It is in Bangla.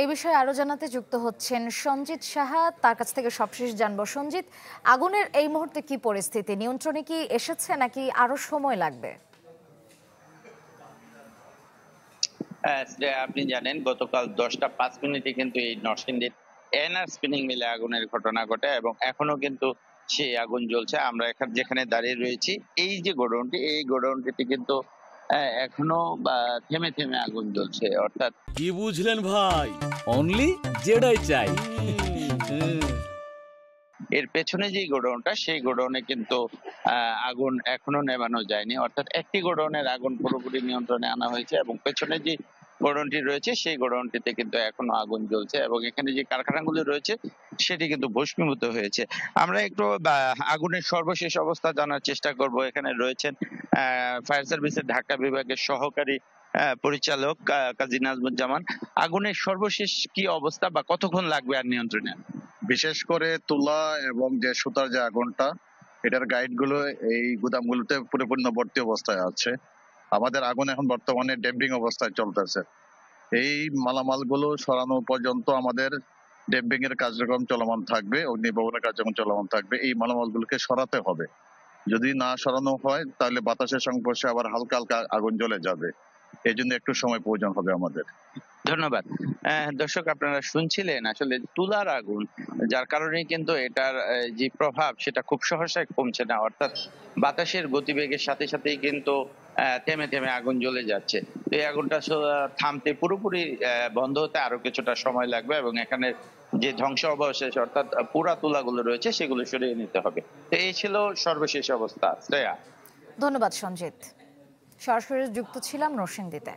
এই বিষয়ে আরো জানাতে যুক্ত হচ্ছেন সঞ্জিত সাহা, তার কাছ থেকে সবশেষ জানবো। সঞ্জিত, আগুনের এই মুহূর্তে কি পরিস্থিতি? নিয়ন্ত্রণে কি এসেছে নাকি আরো সময় লাগবে? আপনি জানেন গতকাল 10টা 5 মিনিটে কিন্তু এই নরসিংদীর এনআর স্পিনিং মিলে আগুনের ঘটনা ঘটে এবং এখনো কিন্তু সেই আগুন জ্বলছে। আমরা যেখানে দাঁড়িয়ে রয়েছি, এই যে গোডাউনটি, এই গোডাউনটিতে কিন্তু এখনো থেমে থেমে আগুন জ্বলছে। অর্থাৎ কি বুঝলেন ভাই? অনলি যেটাই চাই। এর পেছনে যে গোডাউনটা, সেই গোডাউনে কিন্তু আগুন এখনো নেভানো যায়নি। অর্থাৎ একটি গোডাউনের আগুন পুরোপুরি নিয়ন্ত্রণে আনা হয়েছে এবং পেছনে যে গোডাউনটি রয়েছে সেই গোডাউনটিতে কিন্তু এখনো আগুন জ্বলছে এবং এখানে যে কারখানাগুলো রয়েছে সেটি কিন্তু ভস্মীভূত হয়েছে। আমরা একটু আগুনের সর্বশেষ অবস্থা জানার চেষ্টা করব। এখানে রয়েছেন ফায়ার সার্ভিসের ঢাকা বিভাগের সহকারী পরিচালক কাজী নাজমুজ্জামান। আগুনের সর্বশেষ কি অবস্থা বা কতক্ষণ লাগবে আর নিয়ন্ত্রণে? বিশেষ করে তুলা এবং যে সুতার যে আগুনটা, এটার গাইড গুলো এই গুদামগুলোতে পরিপূর্ণ ভর্তি অবস্থায় আছে। আমাদের আগুন এখন বর্তমানে ড্যাম্পিং অবস্থায় চলতেছে। এই মালামাল গুলো সরানো পর্যন্ত আমাদের ড্যাম্পিং এর কার্যক্রম চলমান থাকবে, অগ্নিভবনের কার্যক্রম চলমান থাকবে। এই মালামাল গুলোকে সরাতে হবে। যদি না সরানো হয় তাহলে বাতাসের সংস্পর্শে আবার হালকা হালকা আগুন জ্বলে যাবে। এই জন্য একটু সময় প্রয়োজন হবে আমাদের। ধন্যবাদ। দর্শক, আপনারা শুনছিলেন আসলে তুলার আগুন, যার কারণে কিন্তু এটার যে প্রভাব সেটা খুব সহসায় কমছে না। অর্থাৎ বাতাসের গতিবেগের সাথে সাথেই কিন্তু থেমে থেমে আগুন জ্বলে যাচ্ছে। তো এই আগুনটা থামতে পুরোপুরি বন্ধ হতে আরো কিছুটা সময় লাগবে এবং এখানে যে ধ্বংস অবশেষ অর্থাৎ পুরা তুলাগুলো রয়েছে সেগুলো সরিয়ে নিতে হবে। তো এই ছিল সর্বশেষ অবস্থা। শ্রেয়া। ধন্যবাদ সঞ্জিত। সরাসরি যুক্ত ছিলাম নরসিংদীতে।